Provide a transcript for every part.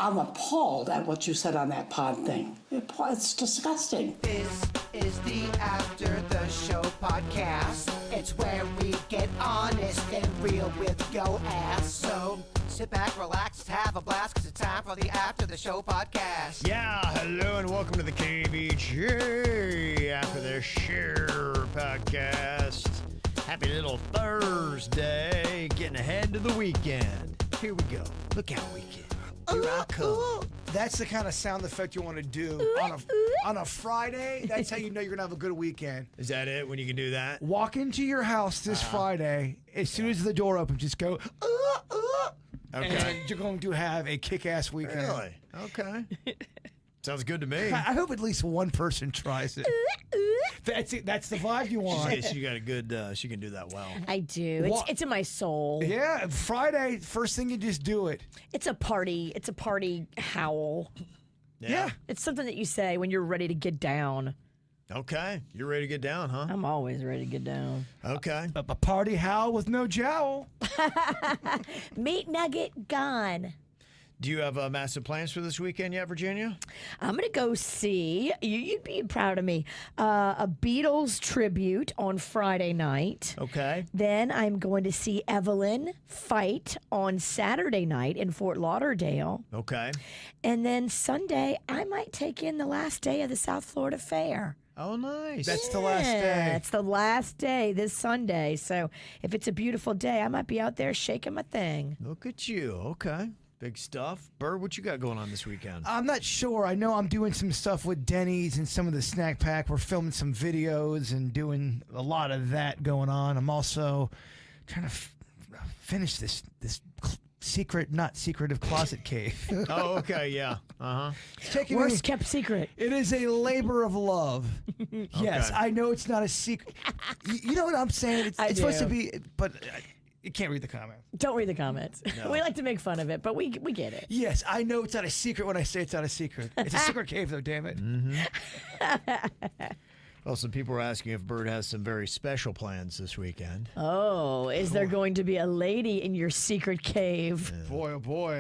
I'm appalled at what you said on that pod thing. It's disgusting. This is the After the Show podcast. It's where we get honest and real with yo ass. So sit back, relax, have a blast, because it's time for the After the Show podcast. Yeah, hello and welcome to the KVJ After the Show podcast. Happy little Thursday, getting ahead to the weekend. Here we go. Look how we get. Here I come. That's the kind of sound effect you want to do on a Friday. That's how you know you're going to have a good weekend. Is that it when you can do that? Walk into your house this Friday. As soon as the door opens, just go, Okay. and you're going to have a kick-ass weekend. Really? Okay. Sounds good to me. I hope at least one person tries it. That's it. That's the vibe you want. She got a good, she can do that well. I do. It's in my soul. Yeah, Friday, first thing you just do it. It's a party. It's a party howl. Yeah. It's something that you say when you're ready to get down. Okay. You're ready to get down, huh? I'm always ready to get down. Okay. A party howl with no jowl. Meat nugget gone. Do you have massive plans for this weekend yet, Virginia? I'm going to go see, you'd be proud of me, a Beatles tribute on Friday night. Okay. Then I'm going to see Evelyn fight on Saturday night in Fort Lauderdale. Okay. And then Sunday, I might take in the last day of the South Florida Fair. Oh, nice. That's the last day. Yeah, it's the last day this Sunday. So if it's a beautiful day, I might be out there shaking my thing. Look at you. Okay. Big stuff. Bird, what you got going on this weekend? I'm not sure. I know I'm doing some stuff with Denny's and some of the Snack Pack. We're filming some videos and doing a lot of that going on. I'm also trying to finish this secret, not secretive closet cave. Oh, okay. Yeah. Uh-huh. Worst kept secret. It is a labor of love. Yes, Okay. I know it's not a secret. You know what I'm saying? It's supposed to do. be, but you can't read the comments. Don't read the comments. No. We like to make fun of it, but we get it. Yes, I know it's not a secret when I say it's not a secret. It's a secret cave, though, damn it. Well, some people are asking if Bird has some very special plans this weekend. Oh, is there going to be a lady in your secret cave? Boy, oh boy,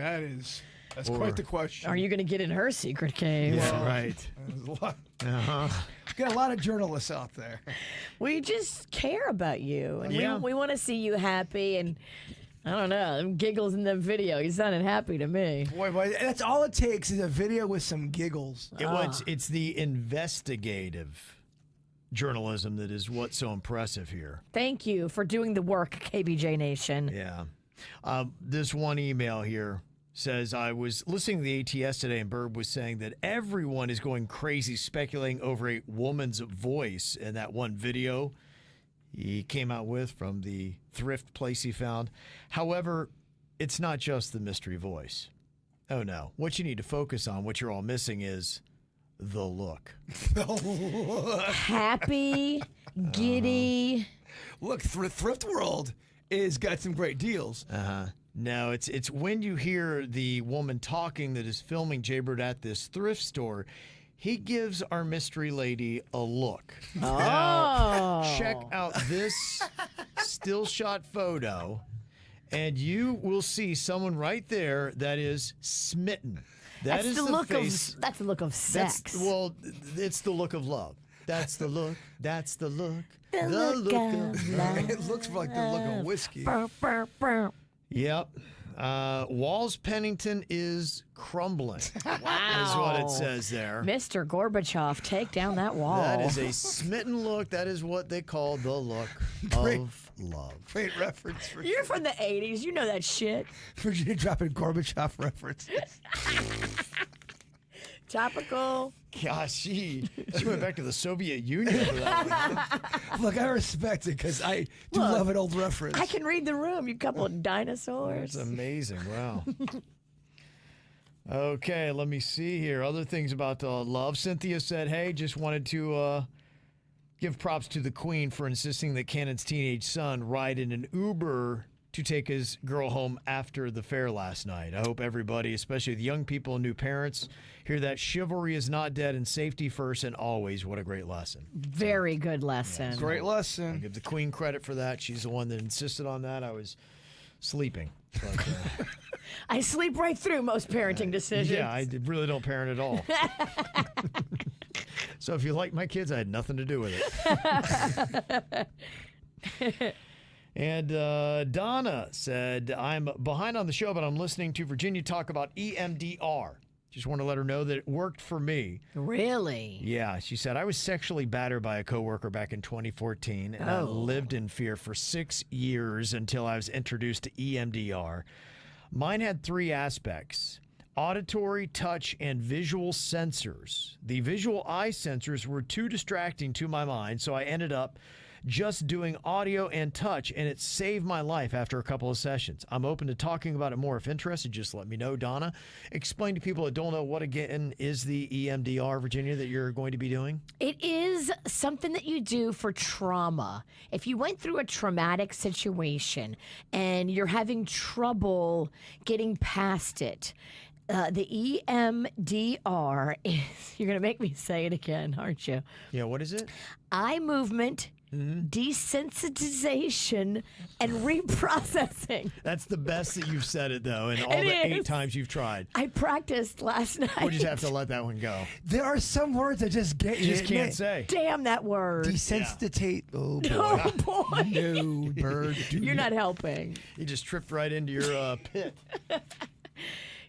that's quite the question. Are you going to get in her secret cave? Yeah, right. There's a lot. Uh-huh. Got a lot of journalists out there. We just care about you. And Yeah. we want to see you happy. And I don't know, them giggles in the video. You sounded happy to me. Boy, that's all it takes is a video with some giggles. It's the investigative journalism that is what's so impressive here. Thank you for doing the work, KBJ Nation. Yeah. This one email here says, I was listening to the ATS today and Bird was saying that everyone is going crazy speculating over a woman's voice in that one video he came out with from the thrift place he found. However, it's not just the mystery voice. Oh, no. What you need to focus on, what you're all missing is the look. Happy, giddy. Look, Thrift World is got some great deals. Uh-huh. No, it's when you hear the woman talking that is filming Jaybird at this thrift store, he gives our mystery lady a look. Now, check out this still shot photo, and you will see someone right there that is smitten. That's is the look face. of that's the look of sex. It's the look of love. That's the look. That's the look. The look of love. It looks like the look of whiskey. Burr, burr, burr. Yep. Walls Pennington is crumbling. Wow. Is what it says there. Mr. Gorbachev, take down that wall. That is a smitten look. That is what they call the look of love. Great reference. For You're from the 80s. You know that shit. Virginia dropping Gorbachev references. Topical. Gosh, she went back to the Soviet Union for that one. Look, I respect it because I do love an old reference. I can read the room, you couple of dinosaurs. That's amazing. Wow. Okay, let me see here. Other things about love. Cynthia said, hey, just wanted to give props to the Queen for insisting that Cannon's teenage son ride in an Uber to take his girl home after the fair last night. I hope everybody, especially the young people and new parents, hear that chivalry is not dead and safety first and always. What a great lesson. Very good lesson. Great lesson. I'll give the Queen credit for that. She's the one that insisted on that. I was sleeping. But, I sleep right through most parenting decisions. yeah, I really don't parent at all. So if you like my kids, I had nothing to do with it. And Donna said, I'm behind on the show, but I'm listening to Virginia talk about EMDR. Just want to let her know that it worked for me. Really? Yeah, she said, I was sexually battered by a coworker back in 2014, and I lived in fear for 6 years until I was introduced to EMDR. Mine had 3 aspects: auditory, touch, and visual sensors. The visual eye sensors were too distracting to my mind, so I ended up just doing audio and touch, and it saved my life after a couple of sessions. I'm open to talking about it more if interested. Just let me know, Donna. Explain to people that don't know, what again is the EMDR, Virginia, that you're going to be doing? It is something that you do for trauma. If you went through a traumatic situation and you're having trouble getting past it, the EMDR is, you're going to make me say it again, aren't you? Yeah, what is it? Eye movement, desensitization, and reprocessing. That's the best that you've said it, though, in all the 8 times you've tried. I practiced last night. We'll just have to let that one go. There are some words that just get you. Just can't say. Damn that word. Desensitize. Oh, boy. Oh, boy. No, bird. You're not helping. You just tripped right into your pit.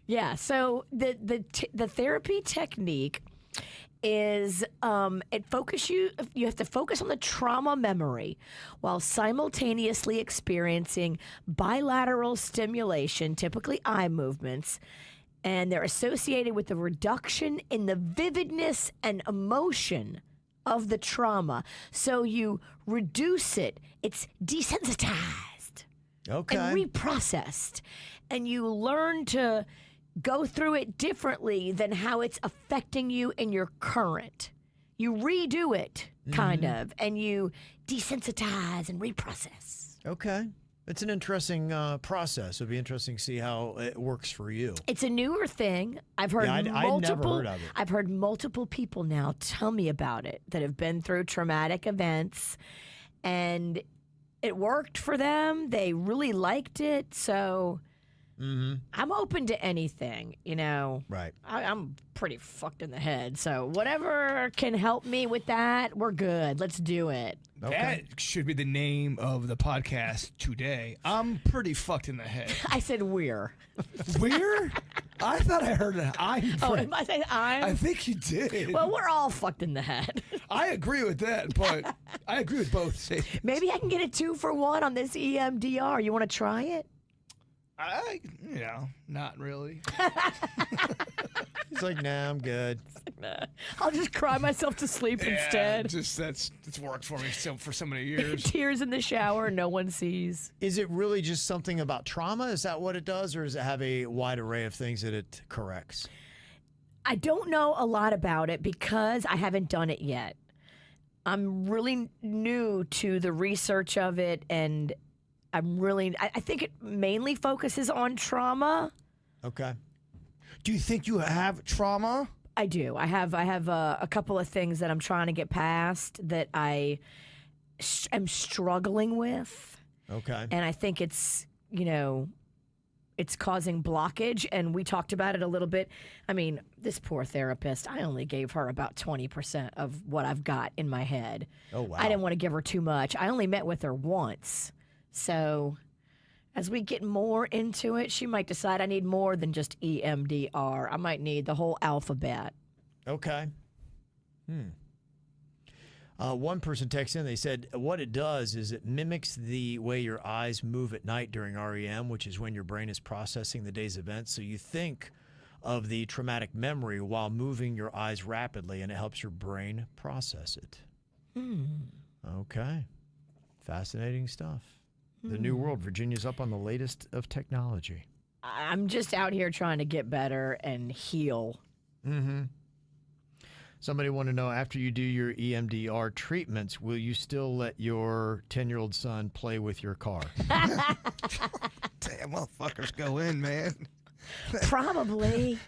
Yeah, so the therapy technique is you have to focus on the trauma memory while simultaneously experiencing bilateral stimulation, typically eye movements, and they're associated with the reduction in the vividness and emotion of the trauma. So you reduce it, it's desensitized Okay. and reprocessed, and you learn to go through it differently than how it's affecting you in your current. You redo it, kind of, and you desensitize and reprocess. Okay. It's an interesting process. It'll be interesting to see how it works for you. It's a newer thing. I've heard I'd never heard of it. I've heard multiple people now tell me about it that have been through traumatic events, and it worked for them. They really liked it, so I'm open to anything, you know. Right. I'm pretty fucked in the head, so whatever can help me with that, we're good. Let's do it. That should be the name of the podcast today. I'm pretty fucked in the head. I said we're. Where? I thought I heard an I'm. Oh, am I saying I'm? I think you did. Well, we're all fucked in the head. I agree with that, but I agree with both. Maybe I can get a 2-for-1 on this EMDR. You want to try it? Not really. He's like, nah, I'm good. I'll just cry myself to sleep instead. It's worked for me for so many years. Tears in the shower, no one sees. Is it really just something about trauma? Is that what it does? Or does it have a wide array of things that it corrects? I don't know a lot about it because I haven't done it yet. I'm really new to the research of it, and I think it mainly focuses on trauma. Okay. Do you think you have trauma? I do. I have a couple of things that I'm trying to get past that I am struggling with. Okay. And I think it's causing blockage. And we talked about it a little bit. I mean, this poor therapist, I only gave her about 20% of what I've got in my head. Oh, wow. I didn't want to give her too much. I only met with her once. So as we get more into it, she might decide I need more than just EMDR. I might need the whole alphabet. Okay. One person texted in, they said what it does is it mimics the way your eyes move at night during REM, which is when your brain is processing the day's events. So you think of the traumatic memory while moving your eyes rapidly, and it helps your brain process it. Okay. Fascinating stuff. The new world. Virginia's up on the latest of technology. I'm just out here trying to get better and heal. Somebody want to know, after you do your EMDR treatments, will you still let your 10-year-old son play with your car? Damn, motherfuckers go in, man. Probably.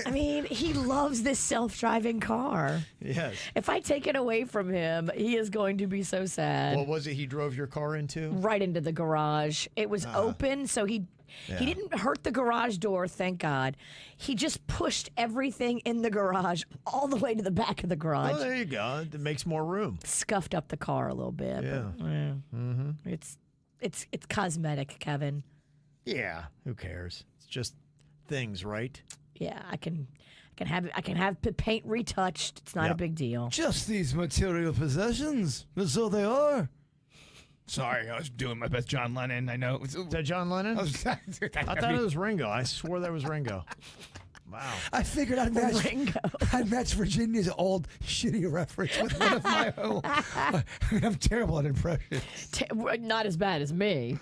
I mean, he loves this self-driving car. Yes. If I take it away from him, he is going to be so sad. What was it he drove your car into? Right into the garage. It was open, so he didn't hurt the garage door, thank God. He just pushed everything in the garage all the way to the back of the garage. Oh, there you go. It makes more room. Scuffed up the car a little bit. Yeah. But, Mm-hmm. It's cosmetic, Kevin. Yeah. Who cares? It's just things, right? Yeah, I can have the paint retouched. It's not a big deal. Just these material possessions. That's all they are. Sorry, I was doing my best John Lennon. I know. Is that John Lennon? I thought it was Ringo. I swore that was Ringo. Wow. I figured I'd match, Ringo. I'd match Virginia's old shitty reference with one of my own. I'm terrible at impressions. Not as bad as me.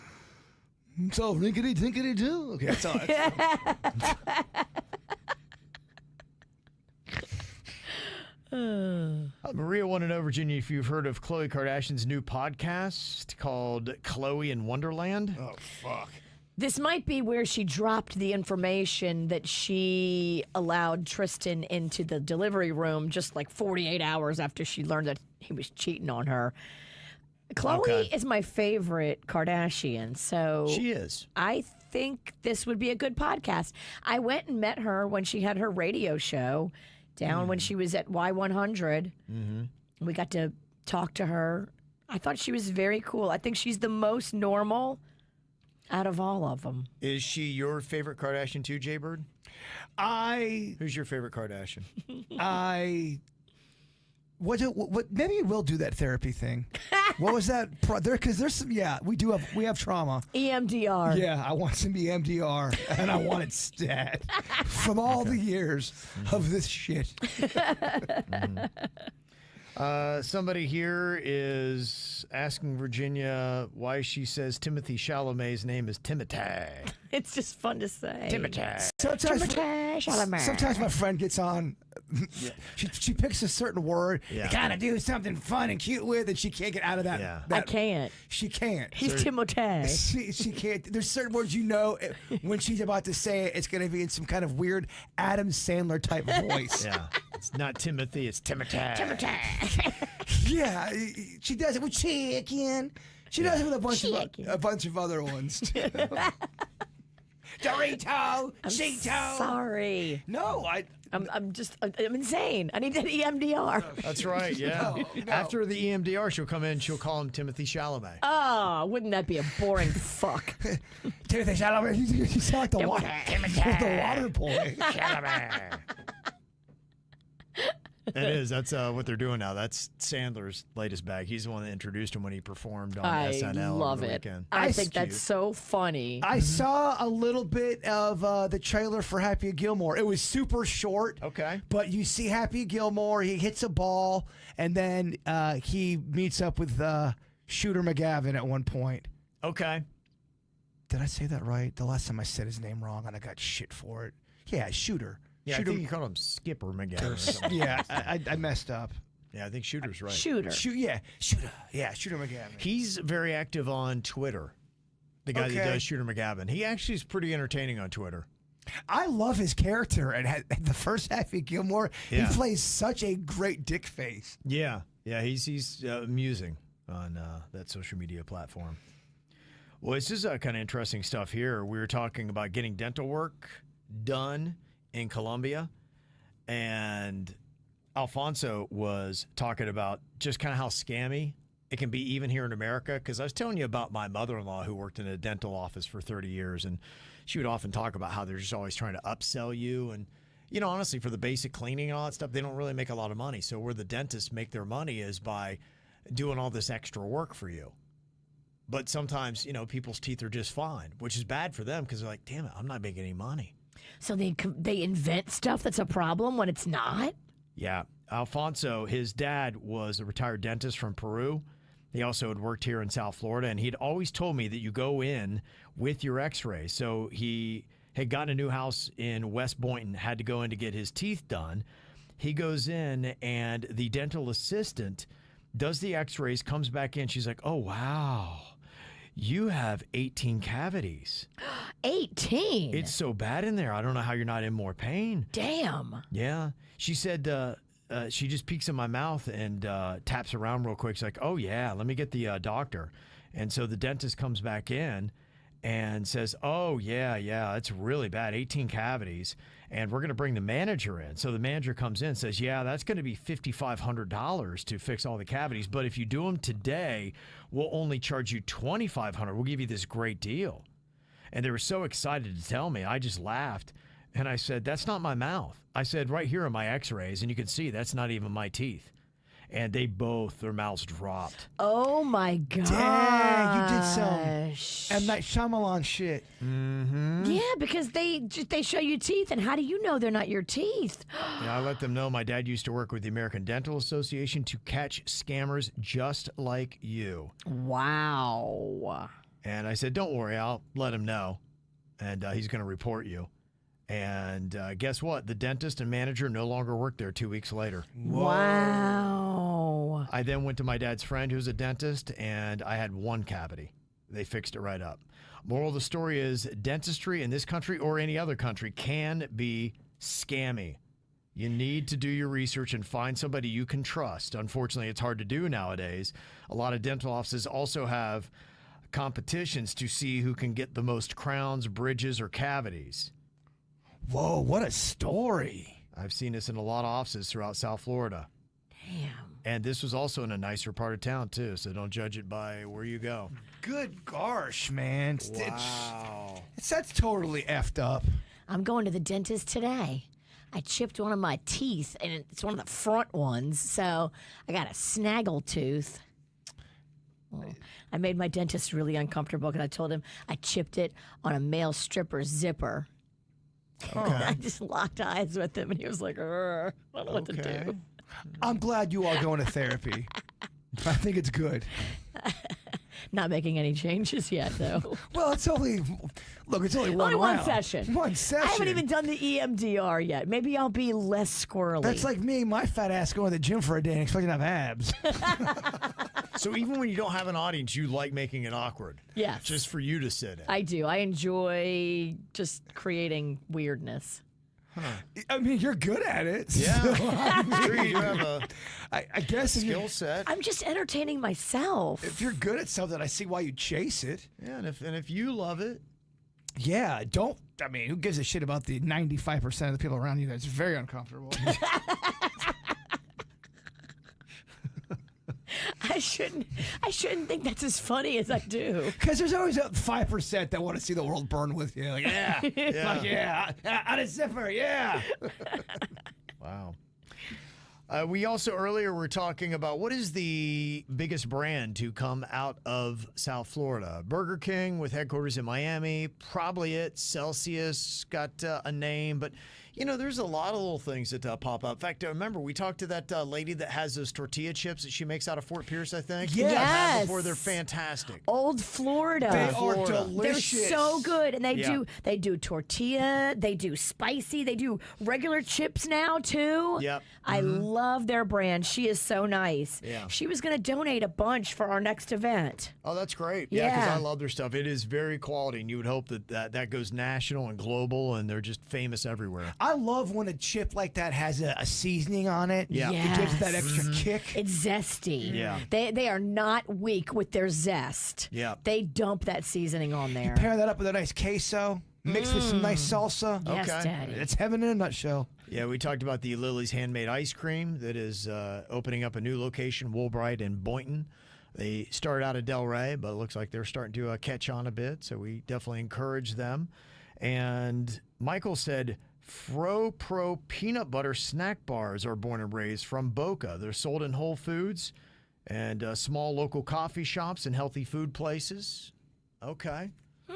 So rinkety tinkety do. Okay, that's all. Maria wanted to know, Virginia, if you've heard of Khloe Kardashian's new podcast called Khloe in Wonderland. Oh, fuck. This might be where she dropped the information that she allowed Tristan into the delivery room just like 48 hours after she learned that he was cheating on her. Khloe is my favorite Kardashian, so She is. I think this would be a good podcast. I went and met her when she had her radio show down when she was at Y100. Mm-hmm. We got to talk to her. I thought she was very cool. I think she's the most normal out of all of them. Is she your favorite Kardashian too, Jaybird? Who's your favorite Kardashian? What? Maybe we'll do that therapy thing. What was that? Because there's some. Yeah, we have trauma. EMDR. Yeah, I want some EMDR, and I want it stat from all the years of this shit. Somebody here is asking Virginia why she says Timothy Chalamet's name is Timothy. It's just fun to say. Timothy. Sometimes my friend gets on. She picks a certain word to kind of do something fun and cute with, and she can't get out of that. Yeah. I can't. She can't. He's Timothy. She can't. There's certain words when she's about to say it, it's going to be in some kind of weird Adam Sandler type voice. Yeah. It's not Timothy, it's Timothy. Yeah, she does it with chicken. She does it with a bunch of other ones too. Dorito, Cheeto. Sorry. No, I'm insane. I need that EMDR. That's right, yeah. No. After the EMDR, she'll come in, she'll call him Timothy Chalamet. Oh, wouldn't that be a boring fuck? Timothy Chalamet. You sound like the water boy. Chalamet. It is. That's what they're doing now. That's Sandler's latest bag. He's the one that introduced him when he performed on SNL. I love over the it. weekend. I think that's so funny. I saw a little bit of the trailer for Happy Gilmore. It was super short. Okay. But you see Happy Gilmore, he hits a ball, and then he meets up with Shooter McGavin at one point. Okay. Did I say that right? The last time I said his name wrong, and I got shit for it. Yeah, Shooter. Yeah, Shooter. I think you called him Skipper McGavin. or something. Yeah, I messed up. Yeah, I think Shooter's right. Shooter. Shooter. Yeah, Shooter McGavin. He's very active on Twitter. The guy that does Shooter McGavin. He actually is pretty entertaining on Twitter. I love his character, and the first Happy Gilmore, he plays such a great dick face. Yeah, he's amusing on that social media platform. Well, this is kind of interesting stuff here. We were talking about getting dental work done in Colombia, and Alfonso was talking about just kind of how scammy it can be even here in America, because I was telling you about my mother-in-law who worked in a dental office for 30 years, and she would often talk about how they're just always trying to upsell you, and honestly, for the basic cleaning and all that stuff, they don't really make a lot of money. So where the dentists make their money is by doing all this extra work for you. But sometimes, people's teeth are just fine, which is bad for them because they're like, damn it, I'm not making any money. So they invent stuff that's a problem when it's not? Yeah. Alfonso, his dad was a retired dentist from Peru. He also had worked here in South Florida, and he'd always told me that you go in with your x-ray. So he had gotten a new house in West Boynton, had to go in to get his teeth done. He goes in, and the dental assistant does the x-rays, comes back in. She's like, oh, wow, you have 18 cavities. 18? It's so bad in there. I don't know how you're not in more pain. Damn. Yeah. She said she just peeks in my mouth and taps around real quick. She's like, oh, yeah, let me get the doctor. And so the dentist comes back in and says, oh, yeah, it's really bad, 18 cavities, and we're going to bring the manager in. So the manager comes in and says, yeah, that's going to be $5,500 to fix all the cavities, but if you do them today, we'll only charge you $2,500. We'll give you this great deal. And they were so excited to tell me, I just laughed, and I said, that's not my mouth. I said, right here are my x-rays, and you can see that's not even my teeth. And they both, their mouths dropped. Oh, my God. Dang, you did some M. Night Shyamalan shit. Mm-hmm. Yeah, because they show you teeth, and how do you know they're not your teeth? Yeah, I let them know my dad used to work with the American Dental Association to catch scammers just like you. Wow. And I said, don't worry, I'll let him know. And he's going to report you. And guess what? The dentist and manager no longer worked there 2 weeks later. Wow. I then went to my dad's friend who's a dentist, and I had one cavity. They fixed it right up. Moral of the story is dentistry in this country or any other country can be scammy. You need to do your research and find somebody you can trust. Unfortunately, it's hard to do nowadays. A lot of dental offices also have competitions to see who can get the most crowns, bridges, or cavities. Whoa, what a story. I've seen this in a lot of offices throughout South Florida. Damn. And this was also in a nicer part of town, too, so don't judge it by where you go. Good gosh, man. Wow. That's totally effed up. I'm going to the dentist today. I chipped one of my teeth, and it's one of the front ones, so I got a snaggle tooth. Well, I made my dentist really uncomfortable because I told him I chipped it on a male stripper's zipper. I just locked eyes with him, and he was like, I don't know what to do. I'm glad you are going to therapy. I think it's good. Not making any changes yet, though. Well, it's only one Only one round. session. One session. I haven't even done the EMDR yet. Maybe I'll be less squirrely. That's like me, my fat ass going to the gym for a day and expecting to have abs. So even when you don't have an audience, you like making it awkward. Yes. Just for you to sit in. I do. I enjoy just creating weirdness. I mean, you're good at it. Yeah. So, I mean, Sure, you have a I guess if skill set. I'm just entertaining myself. if you're good at something, I see why you chase it. Yeah, and if you love it. Yeah, don't. I mean, who gives a shit about the 95% of the people around you that's very uncomfortable? I shouldn't think that's as funny as I do. Because there's always a 5% that want to see the world burn with you. Like, yeah, out of zipper, yeah. Wow. We also earlier were talking about what is the biggest brand to come out of South Florida. Burger King with headquarters in Miami, probably it. Celsius got a name, but you know, there's a lot of little things that pop up. In fact, remember we talked to that lady that has those tortilla chips that she makes out of Fort Pierce, I think. Yes. I've had before. They're fantastic. Old Florida. They are Florida. delicious. They're so good, and Yeah. they do tortilla, they do spicy, they do regular chips now too. Yep. I love their brand. She is so nice. Yeah. She was going to donate a bunch for our next event. Oh, that's great. Yeah, because Yeah. I love their stuff. It is very quality, and you would hope that goes national and global, and they're just famous everywhere. I love when a chip like that has a seasoning on it. Yeah. It gives that extra kick. It's zesty. Yeah. They are not weak with their zest. Yeah. They dump that seasoning on there. Pair that up with a nice queso, mixed with some nice salsa. Yes, Okay. Daddy. It's heaven in a nutshell. Yeah, we talked about the Lily's Handmade Ice Cream that is opening up a new location, Woolbright and Boynton. They started out at Delray, but it looks like they're starting to catch on a bit, so we definitely encourage them. And Michael said, Fro Pro peanut butter snack bars are born and raised from Boca. They're sold in Whole Foods and small local coffee shops and healthy food places. Okay.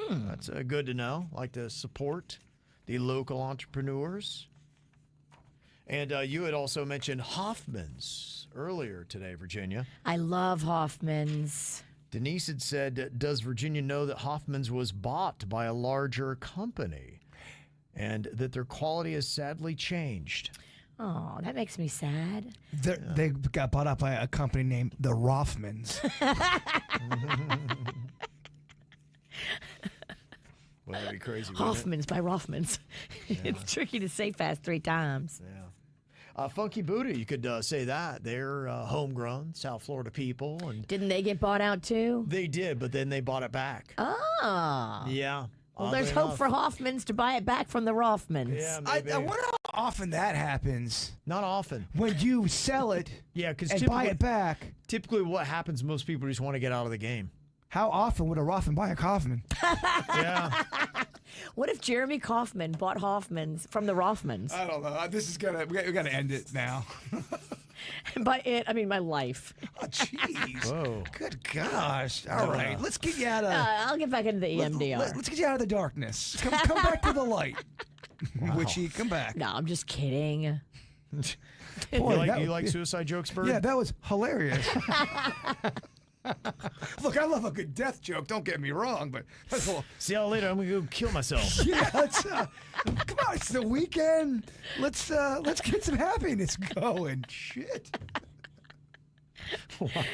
That's good to know. Like to support the local entrepreneurs. And you had also mentioned Hoffman's earlier today, Virginia. I love Hoffman's. Denise had said, does Virginia know that Hoffman's was bought by a larger company and that their quality has sadly changed? Oh, that makes me sad. They got bought up by a company named the Rothmans. Well, that'd be crazy. wouldn't it? Hoffman's by Rothmans. It's tricky to say fast 3 times. Yeah. Funky Buddha, you could say that. They're homegrown South Florida people. And Didn't they get bought out too? they did, but then they bought it back. Ah. Yeah. Well, there's oddly hope enough. for Hoffman's to buy it back from the Rothmans. Yeah, I maybe. wonder how often that happens Not often. when you sell it Yeah, because and buy it back. typically what happens, most people just want to get out of the game. How often would a Rothman buy a Kaufman? Yeah. What if Jeremy Kaufman bought Hoffman's from the Rothmans? I don't know. This is gonna. We got to end it now. By it, I mean my life. Oh, jeez. Whoa. Good gosh. All right. Let's get you out of. I'll get back into the EMDR. Let's get you out of the darkness. Come back to the light. Witchy, come back. No, I'm just kidding. Boy, You like suicide jokes, Bird? Yeah, that was hilarious. Look, I love a good death joke. Don't get me wrong, but that's a little. See y'all later. I'm gonna go kill myself. Yeah, let's, come on, it's the weekend. Let's get some happiness going. Shit.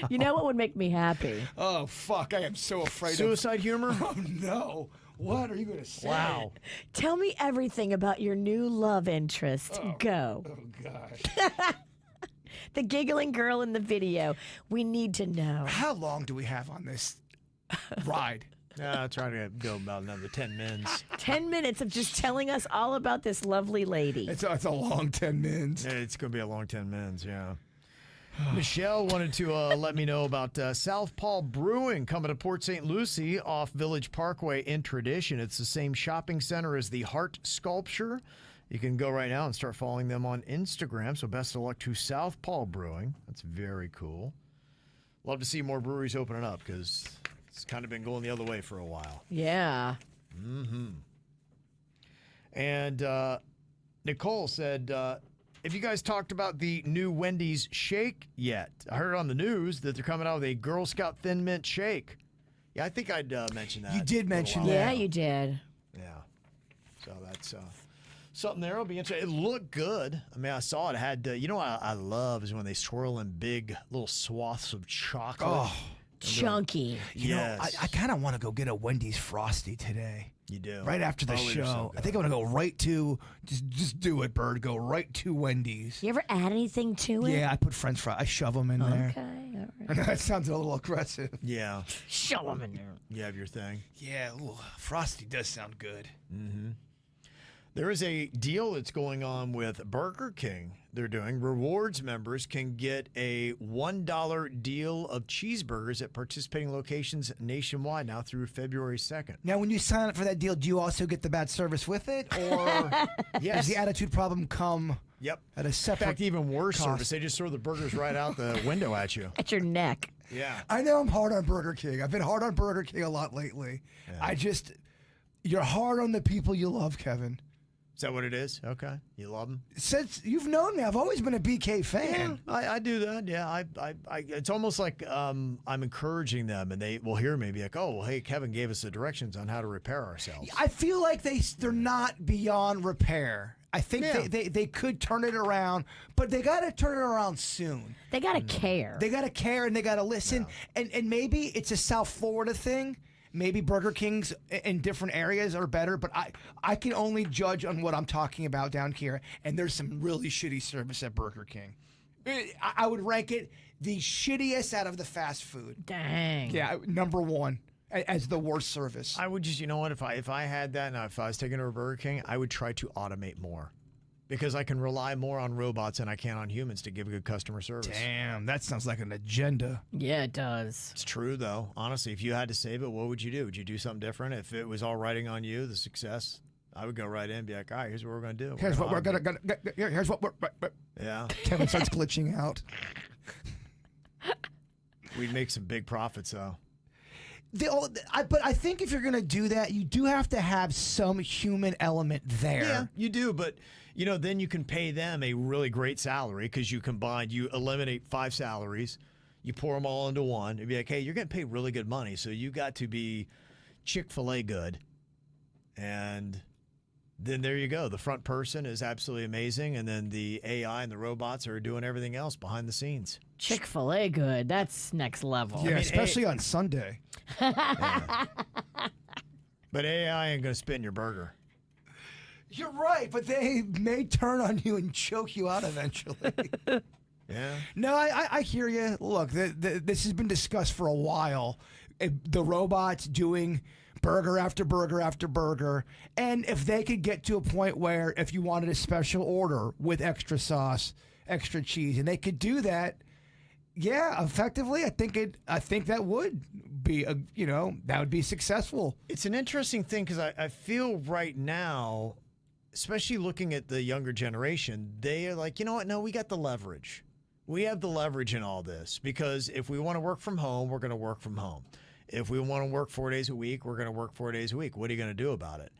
You know what would make me happy? Oh fuck! I am so afraid Suicide humor? of. Oh no! What are you gonna say? Wow. Tell me everything about your new love interest. Go. Oh gosh. The giggling girl in the video. We need to know. How long do we have on this ride? I'll try to go about another 10 minutes. 10 minutes of just telling us all about this lovely lady. It's a long 10 minutes. It's going to be a long 10 minutes, yeah. Michelle wanted to let me know about South Paul Brewing coming to Port St. Lucie off Village Parkway in Tradition. It's the same shopping center as the Heart Sculpture. You can go right now and start following them on Instagram. So best of luck to South Paul Brewing. That's very cool. Love to see more breweries opening up because it's kind of been going the other way for a while. Yeah. And Nicole said, have you guys talked about the new Wendy's shake yet? I heard on the news that they're coming out with a Girl Scout Thin Mint shake. Yeah, I think I'd mention that. You did mention that. Yeah, you did. Yeah. So that's something there. It'll be interesting. It looked good. I mean, I saw it. It had, you know what I love is when they swirl in big little swaths of chocolate. Oh, Chunky. you know, Yes. I kind of want to go get a Wendy's Frosty today. You do. Right after the Oh, they're so show. I good. think I'm going to go right to, just do it, Bird. Go right to Wendy's. You ever add anything to it? Yeah, I put French fries. I shove them in there. Okay, all right. I know that sounds a little aggressive. Yeah. Show them in there. You have your thing. Yeah, ooh, Frosty does sound good. There is a deal that's going on with Burger King. They're doing rewards members can get a $1 deal of cheeseburgers at participating locations nationwide now through February 2nd. Now, when you sign up for that deal, do you also get the bad service with it? Or Yes. does the attitude problem come Yep. at a In separate fact, even worse cost? service. They just throw the burgers right out the window at you. At your neck. Yeah. I know I'm hard on Burger King. I've been hard on Burger King a lot lately. You're hard on the people you love, Kevin. Is that what it is? Okay. You love them? Since you've known me, I've always been a BK fan. I do that. Yeah. I it's almost like I'm encouraging them and they will hear me be like, oh, well, hey, Kevin gave us the directions on how to repair ourselves. I feel like they're not beyond repair. I think Yeah. they could turn it around, but they got to turn it around soon. They got to care. They got to care and they got to listen. And maybe it's a South Florida thing. Maybe Burger Kings in different areas are better, but I can only judge on what I'm talking about down here. And there's some really shitty service at Burger King. I would rank it the shittiest out of the fast food. Dang. Yeah, number one as the worst service. I would just, you know what, if I had that and if I was taking over Burger King, I would try to automate more. Because I can rely more on robots than I can on humans to give good customer service. Damn, that sounds like an agenda. Yeah, it does. It's true, though. Honestly, if you had to save it, what would you do? Would you do something different? If it was all riding on you, the success, I would go right in and be like, all right, here's what we're going to do. Here's what we're gonna. Here's what we're. Yeah. Kevin starts glitching out. We'd make some big profits, though. But I think if you're gonna do that, you do have to have some human element there. Yeah, you do, but you know, then you can pay them a really great salary because you eliminate 5 salaries, you pour them all into one. It'd be like, hey, you're getting paid really good money, so you got to be Chick-fil-A good, and then there you go. The front person is absolutely amazing, and then the AI and the robots are doing everything else behind the scenes. Chick-fil-A good. That's next level. Yeah, especially on Sunday. But AI ain't going to spit in your burger. You're right, but they may turn on you and choke you out eventually. Yeah. No, I hear you. Look, this has been discussed for a while. The robots doing burger after burger after burger. And if they could get to a point where if you wanted a special order with extra sauce, extra cheese, and they could do that, yeah, effectively, I think that would be that would be successful. It's an interesting thing because I feel right now, especially looking at the younger generation, they are like, you know what? No, we got the leverage. We have the leverage in all this because if we want to work from home, we're going to work from home. If we want to work 4 days a week, we're going to work 4 days a week. What are you going to do about it?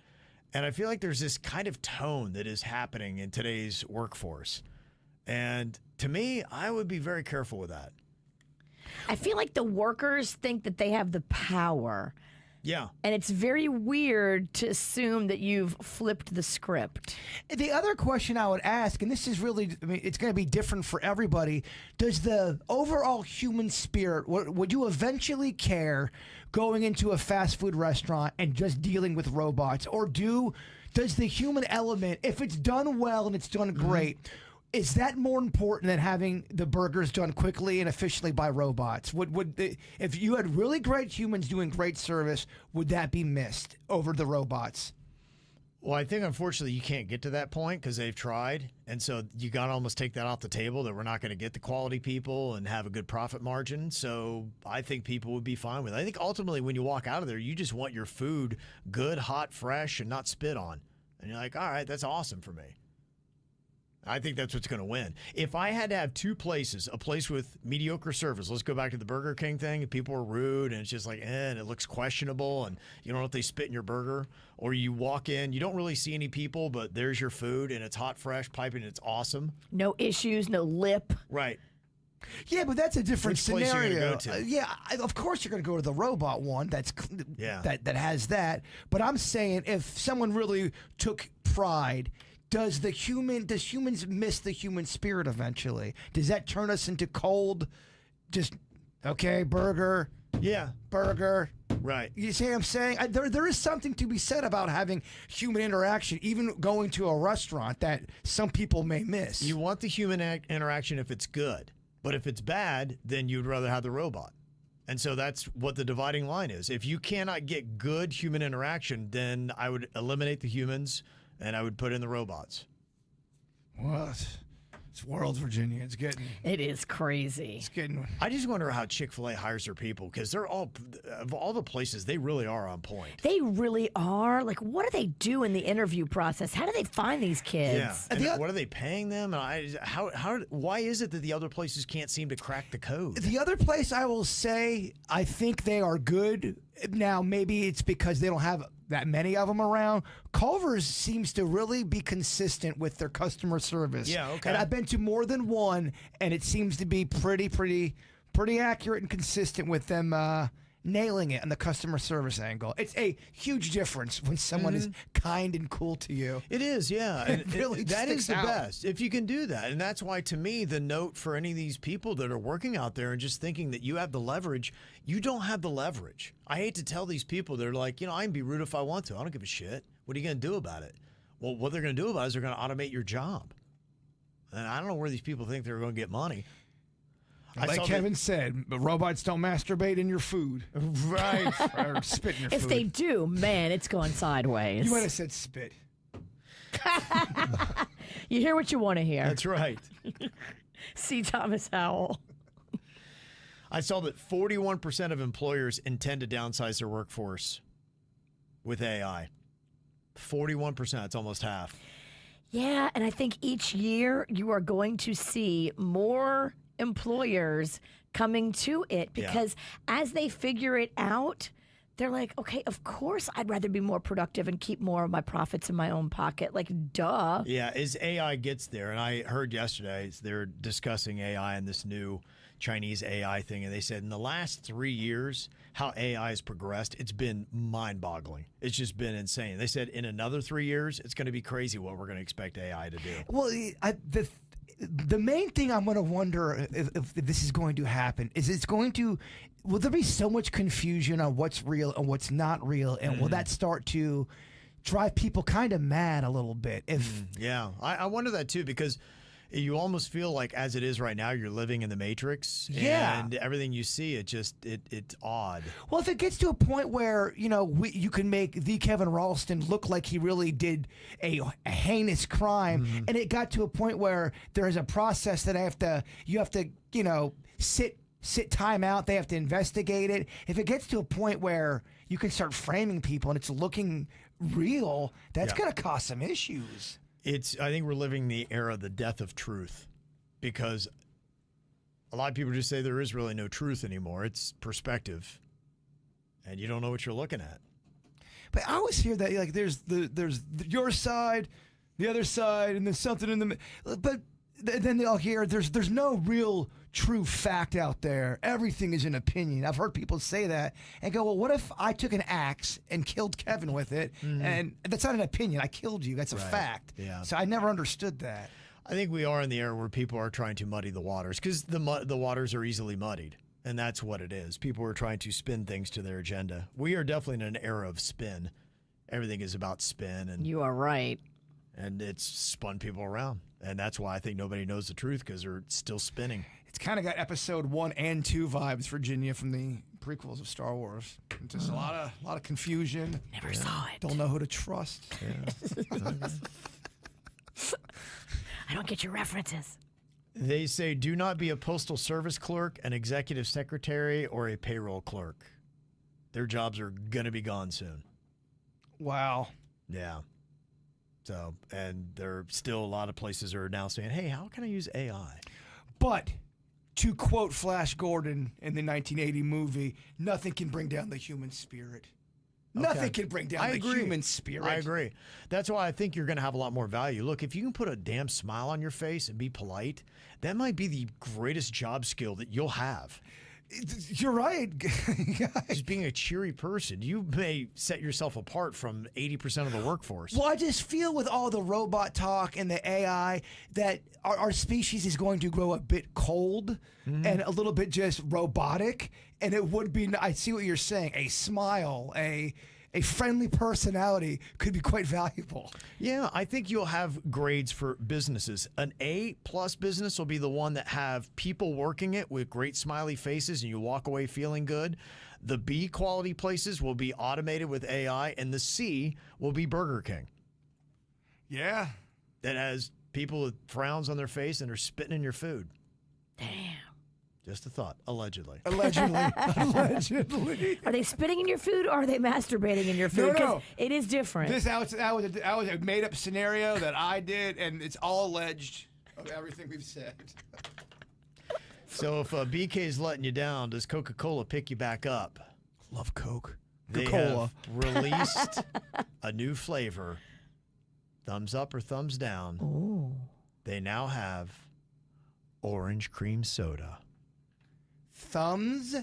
And I feel like there's this kind of tone that is happening in today's workforce. And to me, I would be very careful with that. I feel like the workers think that they have the power. Yeah. And it's very weird to assume that you've flipped the script. The other question I would ask, and this is really, it's going to be different for everybody. Does the overall human spirit, would you eventually care going into a fast food restaurant and just dealing with robots? Or does the human element, if it's done well and it's done great, is that more important than having the burgers done quickly and efficiently by robots? If you had really great humans doing great service, would that be missed over the robots? Well, I think unfortunately you can't get to that point because they've tried. And so you got to almost take that off the table that we're not going to get the quality people and have a good profit margin. So I think people would be fine with it. I think ultimately when you walk out of there, you just want your food good, hot, fresh, and not spit on. And you're like, all right, that's awesome for me. I think that's what's going to win. If I had to have two places, a place with mediocre service, let's go back to the Burger King thing, and people are rude, and it's just like, and it looks questionable, and you don't know if they spit in your burger, or you walk in, you don't really see any people, but there's your food, and it's hot, fresh, piping, and it's awesome. No issues, no lip. Right. Yeah, but that's a different Which place scenario. you gonna go to? Of course you're going to go to the robot one. Yeah. that has that. But I'm saying if someone really took pride. Does humans miss the human spirit eventually? Does that turn us into cold, just, okay, burger? Yeah. Burger. Right. You see what I'm saying? There is something to be said about having human interaction, even going to a restaurant that some people may miss. You want the human interaction if it's good, but if it's bad, then you'd rather have the robot. And so that's what the dividing line is. If you cannot get good human interaction, then I would eliminate the humans and I would put in the robots. Well, it's world, Virginia. It is crazy. It's getting. I just wonder how Chick-fil-A hires their people because they're all, of all the places, they really are on point. They really are. Like, what do they do in the interview process? How do they find these kids? Yeah. And what are they paying them? And why is it that the other places can't seem to crack the code? The other place I will say, I think they are good. Now, maybe it's because they don't have that many of them around. Culver's seems to really be consistent with their customer service. Yeah, okay. And I've been to more than one, and it seems to be pretty accurate and consistent with them nailing it on the customer service angle. It's a huge difference when someone is kind and cool to you. It is, yeah. It really that is the sticks out. best if you can do that. And that's why, to me, the note for any of these people that are working out there and just thinking that you have the leverage, you don't have the leverage. I hate to tell these people, they're like, I can be rude if I want to. I don't give a shit. What are you going to do about it? Well, what they're going to do about it is they're going to automate your job. And I don't know where these people think they're going to get money. Like Kevin said, robots don't masturbate in your food. Right. Or spit in your food. If they do, man, it's going sideways. You might have said spit. You hear what you want to hear. That's right. See Thomas Howell. I saw that 41% of employers intend to downsize their workforce with AI. 41%. It's almost half. Yeah, and I think each year you are going to see more employers coming to it because as they figure it out, they're like, okay, of course I'd rather be more productive and keep more of my profits in my own pocket. Like, duh. Yeah, as AI gets there, and I heard yesterday they're discussing AI and this new Chinese AI thing, and they said in the last 3 years, how AI has progressed, it's been mind-boggling. It's just been insane. They said in another 3 years, it's going to be crazy what we're going to expect AI to do. Well, the main thing I'm going to wonder if this is going to happen is will there be so much confusion on what's real and what's not real, and will that start to drive people kind of mad a little bit? Yeah, I wonder that too, because you almost feel like as it is right now, you're living in the Matrix. Yeah. And everything you see, it's odd. Well, if it gets to a point where, you can make the Kevin Ralston look like he really did a heinous crime, and it got to a point where there is a process that you have to, sit time out, they have to investigate it. If it gets to a point where you can start framing people and it's looking real, that's going to cause some issues. I think we're living the era of the death of truth, because a lot of people just say there is really no truth anymore. It's perspective, and you don't know what you're looking at. But I always hear that like there's your side, the other side, and there's something in the middle. But then they'll hear there's no real true fact out there. Everything is an opinion. I've heard people say that and go, well, what if I took an axe and killed Kevin with it? And that's not an opinion. I killed you. That's a fact. Yeah. So I never understood that. I think we are in the era where people are trying to muddy the waters, because the waters are easily muddied, and that's what it is. People are trying to spin things to their agenda. We are definitely in an era of spin. Everything is about spin, and You are right. it's spun people around, and that's why I think nobody knows the truth, because they're still spinning. It's kind of got episode 1 and 2 vibes, Virginia, from the prequels of Star Wars. Just a lot of confusion. Never saw it. Don't know who to trust. I don't get your references. They say do not be a postal service clerk, an executive secretary, or a payroll clerk. Their jobs are going to be gone soon. Wow. Yeah. So, and there are still a lot of places are now saying, hey, how can I use AI? But to quote Flash Gordon in the 1980 movie, nothing can bring down the human spirit. Nothing can bring down the human spirit. I agree. That's why I think you're going to have a lot more value. Look, if you can put a damn smile on your face and be polite, that might be the greatest job skill that you'll have. You're right. Just being a cheery person, you may set yourself apart from 80% of the workforce. Well, I just feel with all the robot talk and the AI that our species is going to grow a bit cold and a little bit just robotic. And it would be, I see what you're saying, a smile, a friendly personality could be quite valuable. Yeah, I think you'll have grades for businesses. An A+ business will be the one that have people working it with great smiley faces and you walk away feeling good. The B quality places will be automated with AI, and the C will be Burger King. Yeah. That has people with frowns on their face and are spitting in your food. Damn. Just a thought, allegedly. Allegedly. Allegedly. Are they spitting in your food or are they masturbating in your food? No. It is different. That was a made-up scenario that I did, and it's all alleged of everything we've said. So if BK's letting you down, does Coca-Cola pick you back up? Love Coke. They Coca-Cola. have released a new flavor. Thumbs up or thumbs down. Ooh. They now have orange cream soda. Thumbs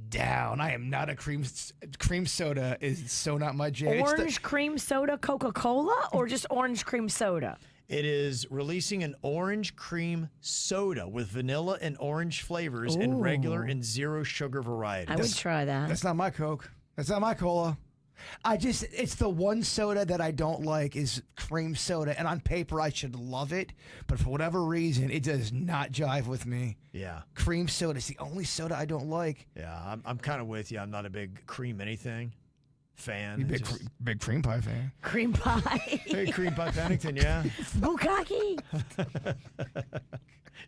down. I am not a cream soda is so not my jam. Orange cream soda Coca-Cola or just orange cream soda? It is releasing an orange cream soda with vanilla and orange flavors and regular and zero sugar varieties. I would try that. That's not my Coke. That's not my cola. It's the one soda that I don't like is cream soda, and on paper I should love it, but for whatever reason it does not jive with me. Yeah. Cream soda is the only soda I don't like. Yeah, I'm kind of with you. I'm not a big cream anything fan. You It's just- big cream pie fan. Cream pie. Hey, cream pie Pennington, yeah. Bukkake.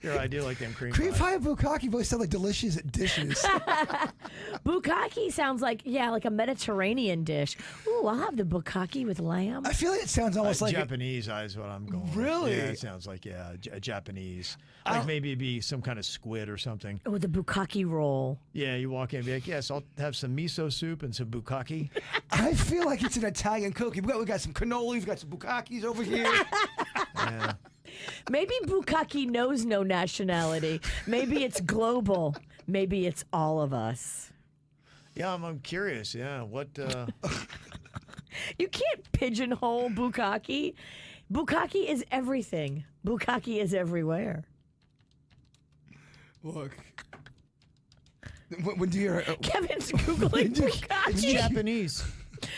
Your idea like them cream Cream pies. pie and bukkake both sound like delicious dishes. Bukkake sounds like a Mediterranean dish. Ooh, I'll have the bukkake with lamb. I feel like it sounds almost like Japanese is what I'm going with. Really? Yeah, it sounds like, a Japanese. Like maybe it'd be some kind of squid or something. Oh, the bukkake roll. Yeah, you walk in and be like, yes, I'll have some miso soup and some bukkake. I feel like it's an Italian cookie. We got some cannolis, we got some bukkakes over here. Yeah. Maybe bukkake knows no nationality. Maybe it's global. Maybe it's all of us. Yeah, I'm curious. Yeah, what? You can't pigeonhole bukkake. Bukkake is everything. Bukkake is everywhere. Look. When do you... Kevin's Googling It's Bukkake. Japanese.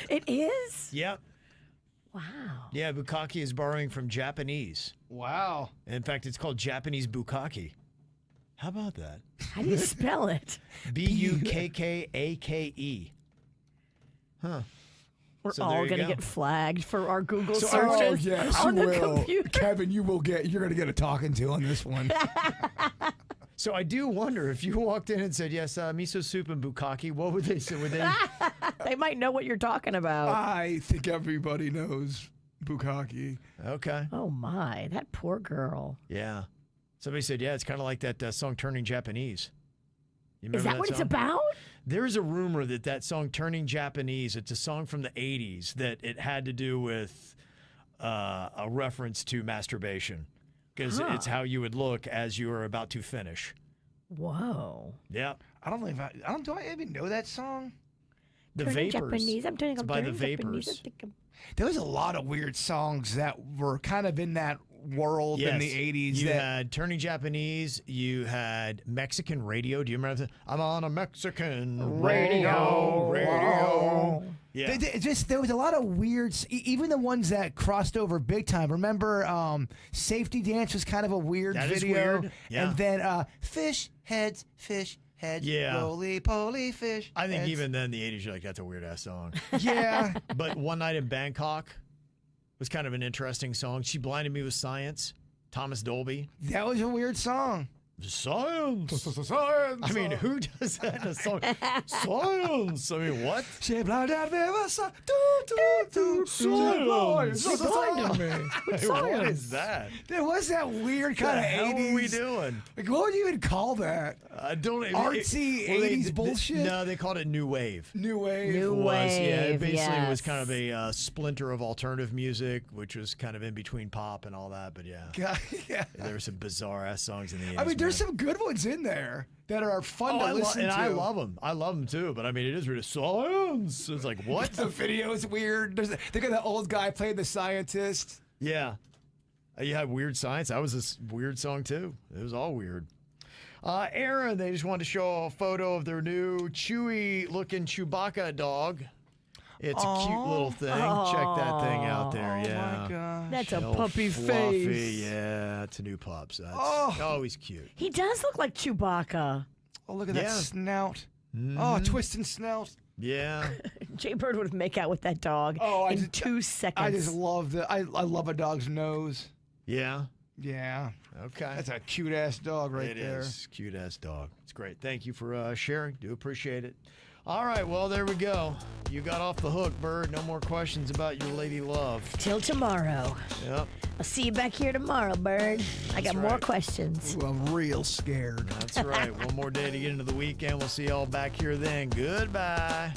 It is? Yep. Wow. Yeah, Bukkake is borrowing from Japanese. Wow. In fact, it's called Japanese Bukkake. How about that? How do you spell it? Bukkake. Huh. We're So all there you going to go. get flagged for our Google Oh, searches yes, on you the will. computer. Kevin, you're going to get a talking to on this one. So I do wonder if you walked in and said, yes, miso soup and Bukkake, what would they say? Would they? They might know what you're talking about. I think everybody knows Bukkake. Okay. Oh, my. That poor girl. Yeah. Somebody said, yeah, it's kind of like that song Turning Japanese. You Is remember that what it's song? about? There is a rumor that song Turning Japanese, it's a song from the 80s, that it had to do with a reference to masturbation. Because it's how you would look as you were about to finish. Whoa. Yeah. I don't know if do I even know that song? The Turning Vapors. Japanese. I'm turning It's I'm by the turning Japanese. Vapors. I think I'm- There was a lot of weird songs that were kind of in that world in the Yes. 80s. You that, had Turning Japanese. You had Mexican radio. Do you remember that? I'm on a Mexican radio. Yeah. There was a lot of weird, even the ones that crossed over big time. Remember, Safety Dance was kind of a weird That is video. weird. Yeah. And then Fish Heads, Yeah. roly poly fish. I think heads. even then, the 80s, you're like, that's a weird ass song. Yeah. But One Night in Bangkok was kind of an interesting song. She Blinded Me with Science. Thomas Dolby. That was a weird song. Science. Science. I mean, who does that in a song? Science. I mean, what? She blinded me with science. Science. She blinded me. What is that? There was that weird What kind the of hell 80s. are we doing? Like, what would you even call that? I don't Artsy 80s bullshit? No, they called it New Wave. New Wave. New It was, yeah, it Wave, basically was yes. kind of a splinter of alternative music, which was kind of in between pop and all that. But yeah, God, yeah. there were some bizarre ass songs in the 80s. I mean, there's man. some good ones in there that are fun to I listen to. I love them. I love them too. But I mean, it is really science. It's like what? The video is weird. They got that old guy playing the scientist. Yeah. You had Weird Science. That was a weird song too. It was all weird. Aaron, they just wanted to show a photo of their new chewy-looking Chewbacca dog. It's a cute little thing. Check that thing out there. Yeah. Oh my gosh. That's a All puppy fluffy. face. Yeah, it's a new pup. So that's Oh. always cute. He does look like Chewbacca. Oh, look at Yeah. that snout. Oh, twisting snout. Yeah. Jay Bird would make out with that dog in 2 seconds. I just love I love a dog's nose. Yeah. Yeah. Okay. That's a cute ass dog right It there. is. Cute ass dog. It's great. Thank you for sharing. Do appreciate it. All right. Well, there we go. You got off the hook, Bird. No more questions about your lady love. Till tomorrow. Yep. I'll see you back here tomorrow, Bird. I got more right. questions. Ooh, I'm real scared. That's right. One more day to get into the weekend. We'll see y'all back here then. Goodbye.